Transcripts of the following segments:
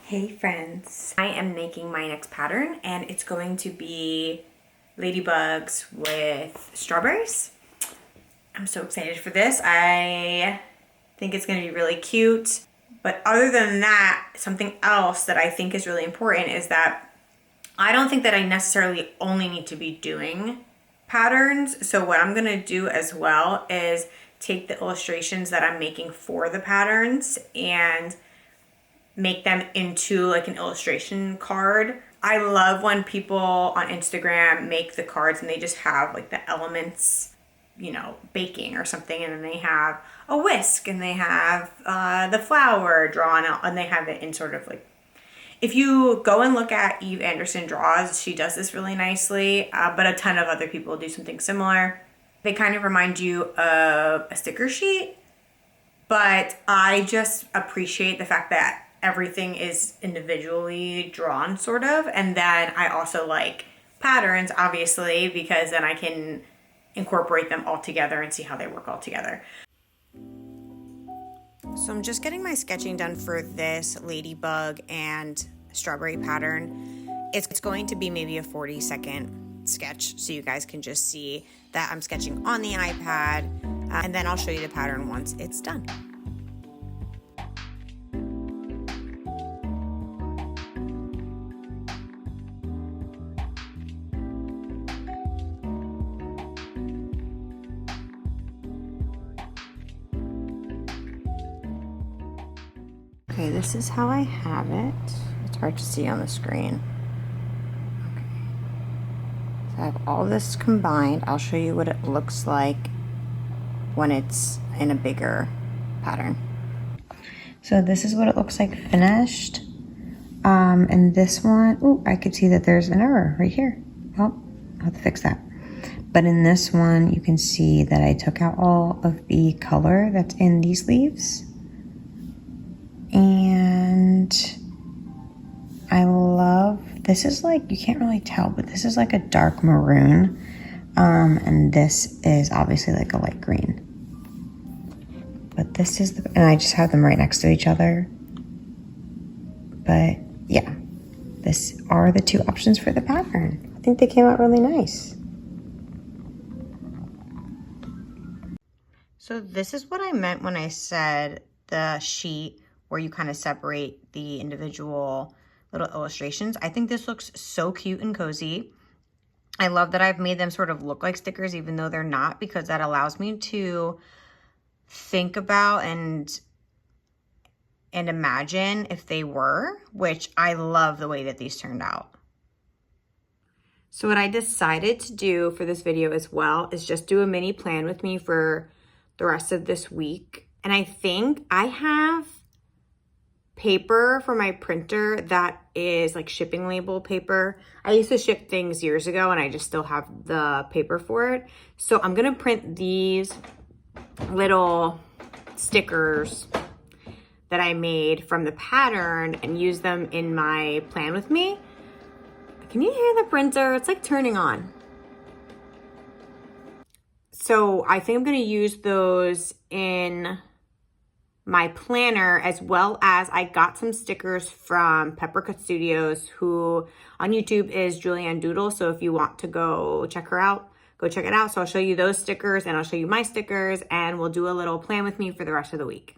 Hey friends, I am making my next pattern and it's going to be ladybugs with strawberries. I'm so excited for this. I think it's going to be really cute. But other than that, something else that I think is really important is that I don't think that I necessarily only need to be doing patterns. So what I'm going to do as well is take the illustrations that I'm making for the patterns and make them into like an illustration card. I love when people on Instagram make the cards and they just have like the elements, you know, baking or something, and then they have a whisk and they have the flour drawn out and they have it in sort of like, if you go and look at Eve Anderson Draws, she does this really nicely, but a ton of other people do something similar. They kind of remind you of a sticker sheet, but I just appreciate the fact that everything is individually drawn sort of. And then I also like patterns, obviously, because then I can incorporate them all together and see how they work all together. So I'm just getting my sketching done for this ladybug and strawberry pattern. It's going to be maybe a 40-second sketch so you guys can just see that I'm sketching on the iPad, and then I'll show you the pattern once it's done. Okay, this is how I have it. It's hard to see on the screen. Okay. So I have all this combined. I'll show you what it looks like when it's in a bigger pattern. So this is what it looks like finished. And this one, oh, I could see that there's an error right here. Oh, I'll have to fix that. But in this one, you can see that I took out all of the color that's in these leaves. And I love, this is like, you can't really tell, but this is like a dark maroon. And this is obviously like a light green. But this is and I just have them right next to each other. But yeah, this are the two options for the pattern. I think they came out really nice. So this is what I meant when I said the sheet where you kind of separate the individual little illustrations. I think this looks so cute and cozy. I love that I've made them sort of look like stickers even though they're not, because that allows me to think about and imagine if they were, which I love the way that these turned out. So what I decided to do for this video as well is just do a mini plan with me for the rest of this week. And I think I have paper for my printer that is like shipping label paper. I used to ship things years ago and I just still have the paper for it. So I'm gonna print these little stickers that I made from the pattern and use them in my plan with me. Can you hear the printer? It's like turning on. So I think I'm gonna use those in my planner, as well as I got some stickers from Peppercut Studios, who on YouTube is Julianne Doodle. So if you want to go check her out, go check it out. So I'll show you those stickers and I'll show you my stickers and we'll do a little plan with me for the rest of the week.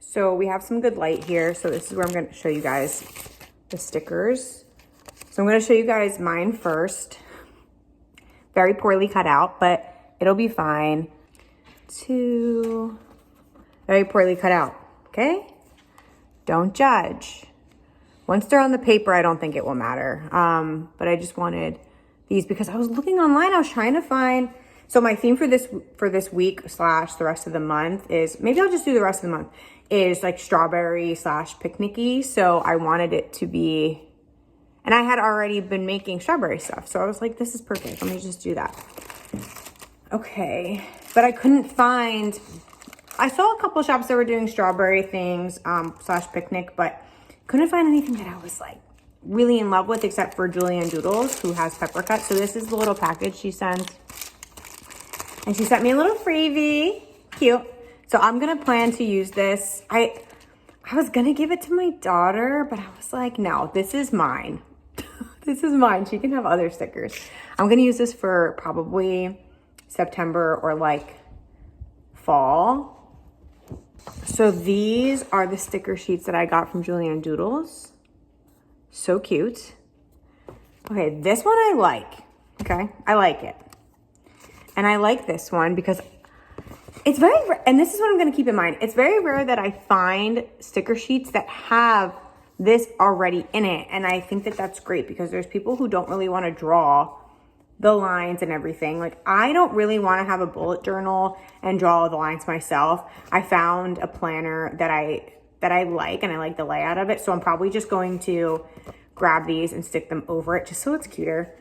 So we have some good light here. So this is where I'm going to show you guys the stickers. So I'm going to show you guys mine first. Very poorly cut out, but it'll be fine. Two, very poorly cut out, okay? Don't judge. Once they're on the paper, I don't think it will matter. But I just wanted these because I was looking online. I was trying to find, so my theme for this week / the rest of the month is, maybe I'll just do the rest of the month, is like strawberry / picnicky. So I wanted it to be, and I had already been making strawberry stuff. So I was like, this is perfect. Let me just do that. Okay. But I couldn't find I saw a couple shops that were doing strawberry things, slash picnic, but couldn't find anything that I was like really in love with except for Julianne Doodles, who has pepper cut. So this is the little package she sent. And she sent me a little freebie. Cute. So I'm going to plan to use this. I was going to give it to my daughter, but I was like, no, this is mine. This is mine. She can have other stickers. I'm going to use this for probably September or like fall. So these are the sticker sheets that I got from Julianne Doodles. So cute. Okay, this one I like. Okay, I like it. And I like this one because it's very rare, and this is what I'm going to keep in mind. It's very rare that I find sticker sheets that have this already in it. And I think that that's great because there's people who don't really want to draw the lines and everything. Like, I don't really want to have a bullet journal and draw the lines myself. I found a planner that I like, and I like the layout of it. So I'm probably just going to grab these and stick them over it just so it's cuter.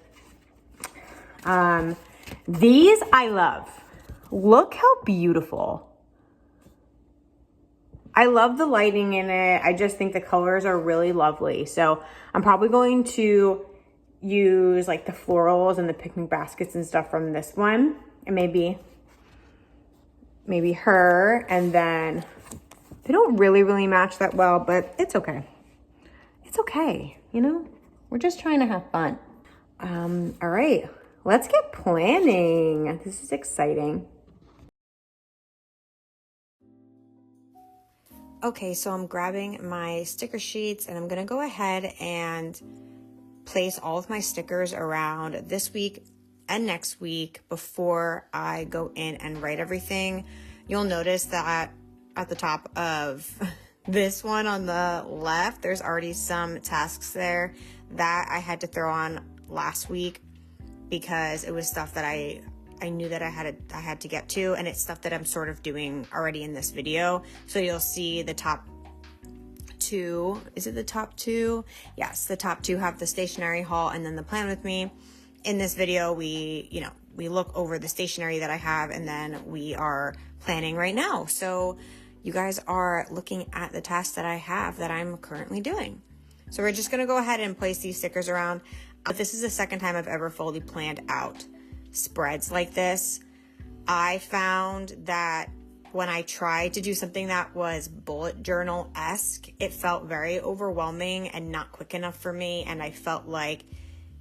These I love. Look how beautiful. I love the lighting in it. I just think the colors are really lovely. So I'm probably going to use like the florals and the picnic baskets and stuff from this one. And maybe her. And then they don't really match that well, but it's okay. It's okay, you know? We're just trying to have fun. All right. Let's get planning. This is exciting. Okay, so I'm grabbing my sticker sheets and I'm gonna go ahead and place all of my stickers around this week and next week before I go in and write everything. You'll notice that at the top of this one on the left, there's already some tasks there that I had to throw on last week because it was stuff that I knew that I had to get to, and it's stuff that I'm sort of doing already in this video. So you'll see the top two. Is it the top two? Yes, the top two have the stationery haul and then the plan with me. In this video, we look over the stationery that I have, and then we are planning right now. So you guys are looking at the tasks that I have that I'm currently doing. So we're just gonna go ahead and place these stickers around. This is the second time I've ever fully planned out spreads like this. I found that when I tried to do something that was bullet journal-esque, it felt very overwhelming and not quick enough for me, and I felt like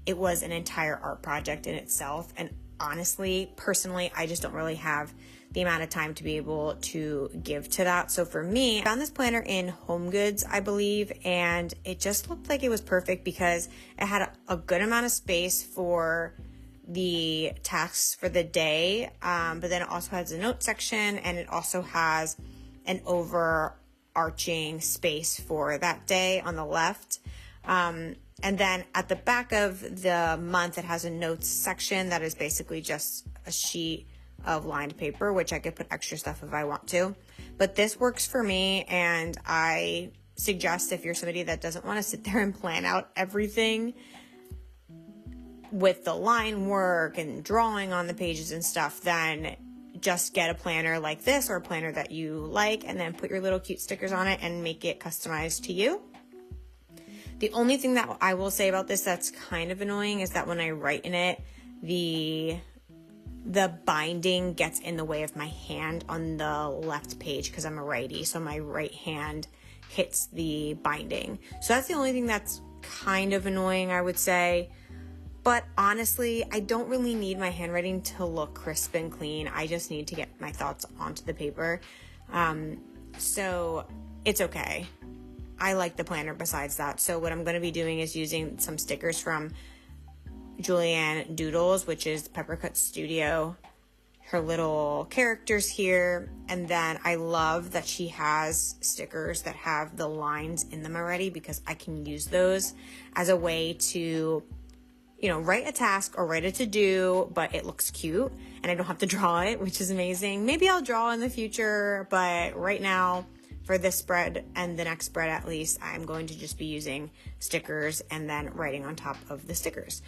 it was an entire art project in itself. And honestly, personally, I just don't really have the amount of time to be able to give to that. So for me, I found this planner in Home Goods, I believe, and it just looked like it was perfect because it had a good amount of space for the tasks for the day, but then it also has a note section, and it also has an overarching space for that day on the left. And then at the back of the month, it has a notes section that is basically just a sheet of lined paper, which I could put extra stuff if I want to. But this works for me, and I suggest if you're somebody that doesn't want to sit there and plan out everything with the line work and drawing on the pages and stuff, then just get a planner like this or a planner that you like, and then put your little cute stickers on it and make it customized to you. The only thing that I will say about this that's kind of annoying is that when I write in it, the binding gets in the way of my hand on the left page because I'm a righty, so my right hand hits the binding. So that's the only thing that's kind of annoying, I would say. But honestly, I don't really need my handwriting to look crisp and clean. I just need to get my thoughts onto the paper. So it's okay. I like the planner besides that. So what I'm going to be doing is using some stickers from Julianne Doodles, which is Peppercut Studio. Her little characters here. And then I love that she has stickers that have the lines in them already, because I can use those as a way to, write a task or write a to-do, but it looks cute and I don't have to draw it, which is amazing. Maybe I'll draw in the future, but right now for this spread and the next spread at least, I'm going to just be using stickers and then writing on top of the stickers.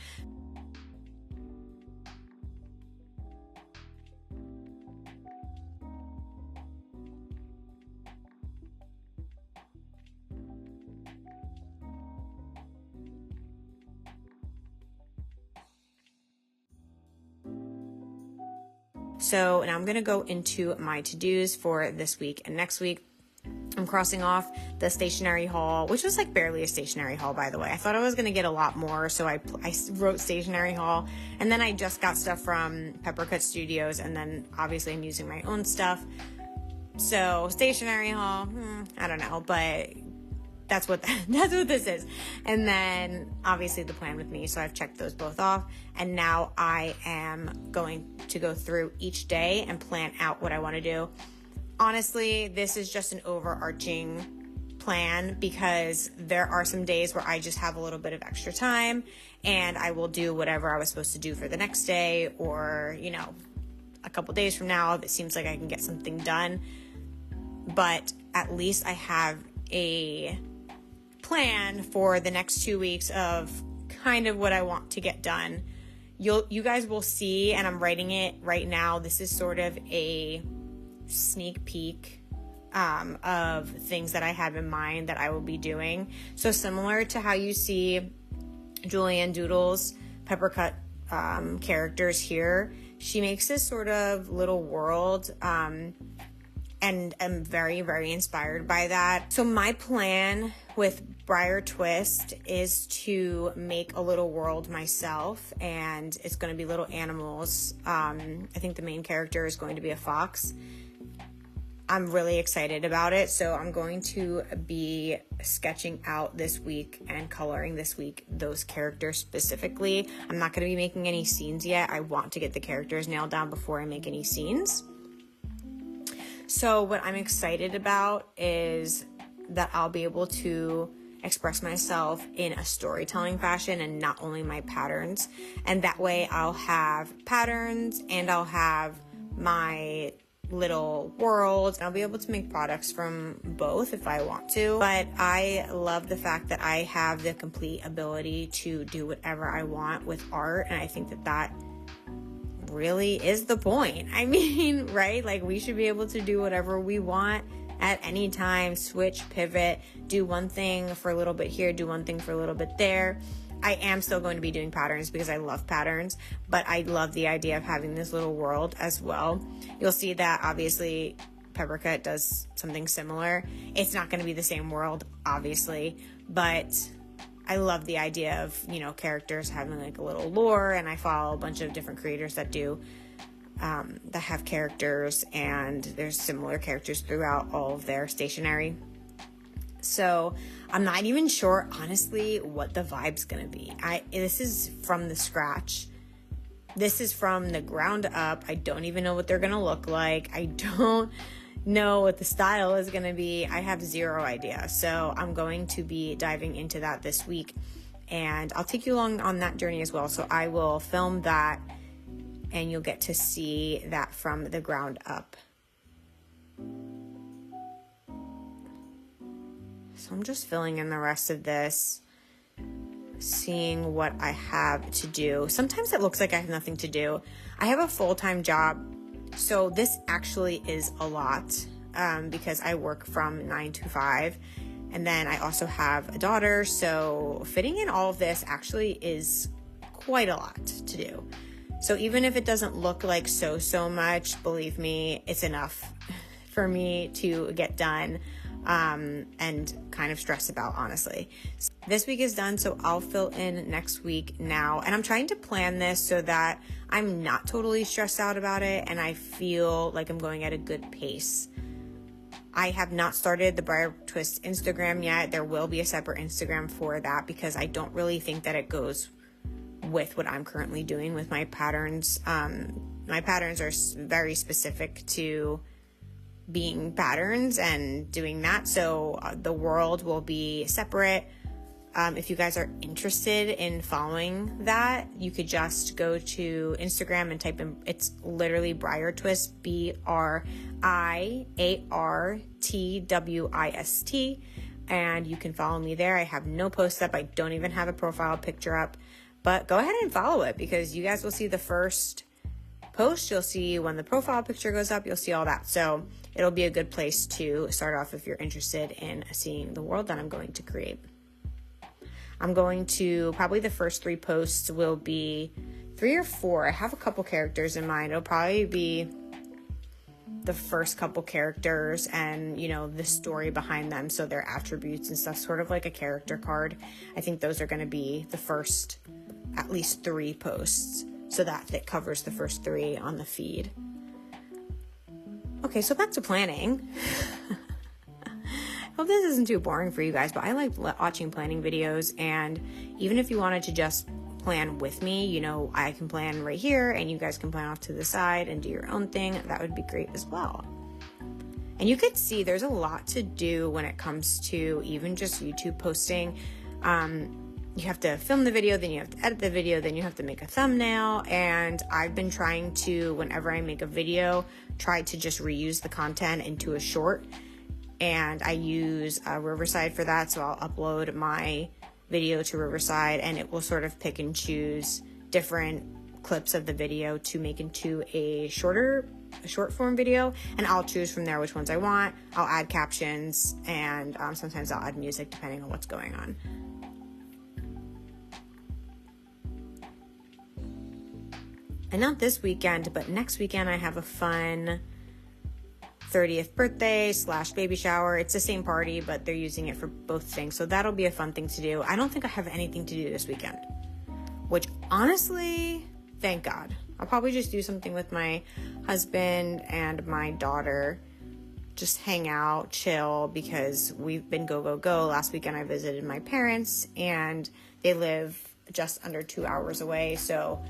So now I'm going to go into my to-dos for this week and next week. I'm crossing off the stationery haul, which was like barely a stationery haul, by the way. I thought I was going to get a lot more, so I wrote stationery haul, and then I just got stuff from Peppercut Studios, and then obviously I'm using my own stuff. So stationery haul, I don't know, but that's what this is. And then obviously the plan with me, so I've checked those both off, and now I am going to go through each day and plan out what I want to do. Honestly, this is just an overarching plan because there are some days where I just have a little bit of extra time and I will do whatever I was supposed to do for the next day, or, you know, a couple days from now, if it seems like I can get something done. But at least I have a plan for the next 2 weeks of kind of what I want to get done. You guys will see, and I'm writing it right now. This is sort of a sneak peek of things that I have in mind that I will be doing. So similar to how you see Julianne Doodle's Peppercut characters here, she makes this sort of little world, and I'm very, very inspired by that. So my plan with Briar Twist is to make a little world myself, and it's going to be little animals. I think the main character is going to be a fox. I'm really excited about it, so I'm going to be sketching out this week and coloring this week those characters specifically. I'm not going to be making any scenes yet. I want to get the characters nailed down before I make any scenes. So what I'm excited about is that I'll be able to express myself in a storytelling fashion and not only my patterns. And that way I'll have patterns and I'll have my little world, and I'll be able to make products from both if I want to. But I love the fact that I have the complete ability to do whatever I want with art, and I think that really is the point. I mean, right? Like, we should be able to do whatever we want at any time, switch, pivot, do one thing for a little bit here, do one thing for a little bit there. I am still going to be doing patterns because I love patterns, but I love the idea of having this little world as well. You'll see that obviously Peppercut does something similar. It's not going to be the same world, obviously, but I love the idea of, you know, characters having like a little lore, and I follow a bunch of different creators that do that have characters, and there's similar characters throughout all of their stationery. So I'm not even sure, honestly, what the vibe's gonna be. This is from the scratch. This is from the ground up. I don't even know what they're gonna look like. I don't know what the style is gonna be. I have zero idea. So I'm going to be diving into that this week, and I'll take you along on that journey as well. So I will film that, and you'll get to see that from the ground up. So I'm just filling in the rest of this, seeing what I have to do. Sometimes it looks like I have nothing to do. I have a full-time job, so this actually is a lot because I work from 9 to 5, and then I also have a daughter, so fitting in all of this actually is quite a lot to do. So even if it doesn't look like so much, believe me, it's enough for me to get done and kind of stress about, honestly. This week is done, so I'll fill in next week now. And I'm trying to plan this so that I'm not totally stressed out about it and I feel like I'm going at a good pace. I have not started the Briar Twist Instagram yet. There will be a separate Instagram for that because I don't really think that it goes with what I'm currently doing with my patterns. My patterns are very specific to being patterns and doing that, so the world will be separate. If you guys are interested in following that, you could just go to Instagram and type in, it's literally Briar Twist, BRIARTWIST, and you can follow me there. I have no posts up. I don't even have a profile picture up, but go ahead and follow it because you guys will see the first post. You'll see when the profile picture goes up. You'll see all that. So it'll be a good place to start off if you're interested in seeing the world that I'm going to create. I'm going to, probably the first 3 posts will be 3 or 4. I have a couple characters in mind. It'll probably be the first couple characters and, you know, the story behind them, so their attributes and stuff, sort of like a character card. I think those are going to be the first at least 3 posts, so that it covers the first 3 on the feed. Okay, so back to planning. Hope this isn't too boring for you guys, but I like watching planning videos, and even if you wanted to just plan with me, you know, I can plan right here and you guys can plan off to the side and do your own thing. That would be great as well. And you could see there's a lot to do when it comes to even just YouTube posting. You have to film the video, then you have to edit the video, then you have to make a thumbnail. And I've been trying to, whenever I make a video, try to just reuse the content into a short. And I use Riverside for that, so I'll upload my video to Riverside and it will sort of pick and choose different clips of the video to make into a short form video, and I'll choose from there which ones I want. I'll add captions, and sometimes I'll add music depending on what's going on. And not this weekend, but next weekend I have a fun 30th birthday / baby shower. It's the same party, but they're using it for both things. So that'll be a fun thing to do. I don't think I have anything to do this weekend, which honestly, thank God. I'll probably just do something with my husband and my daughter. Just hang out, chill, because we've been go, go, go. Last weekend I visited my parents and they live just under 2 hours away. So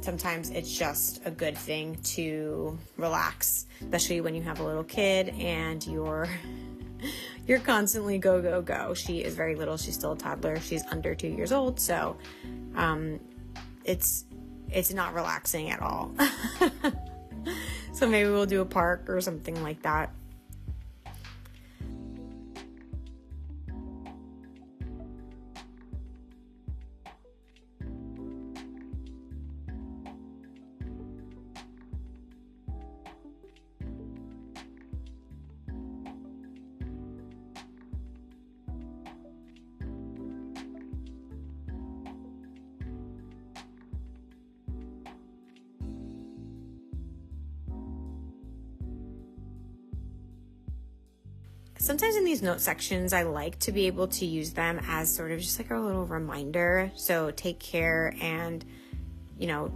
sometimes it's just a good thing to relax, especially when you have a little kid and you're constantly go, go, go. She is very little. She's still a toddler. She's under 2 years old. So it's not relaxing at all. So maybe we'll do a park or something like that. Sometimes in these note sections, I like to be able to use them as sort of just like a little reminder. So take care and, you know,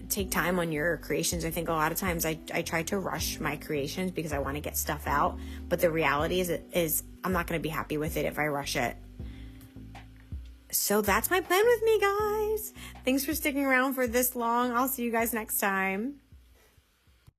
take time on your creations. I think a lot of times I try to rush my creations because I want to get stuff out. But the reality is I'm not going to be happy with it if I rush it. So that's my plan with me, guys. Thanks for sticking around for this long. I'll see you guys next time.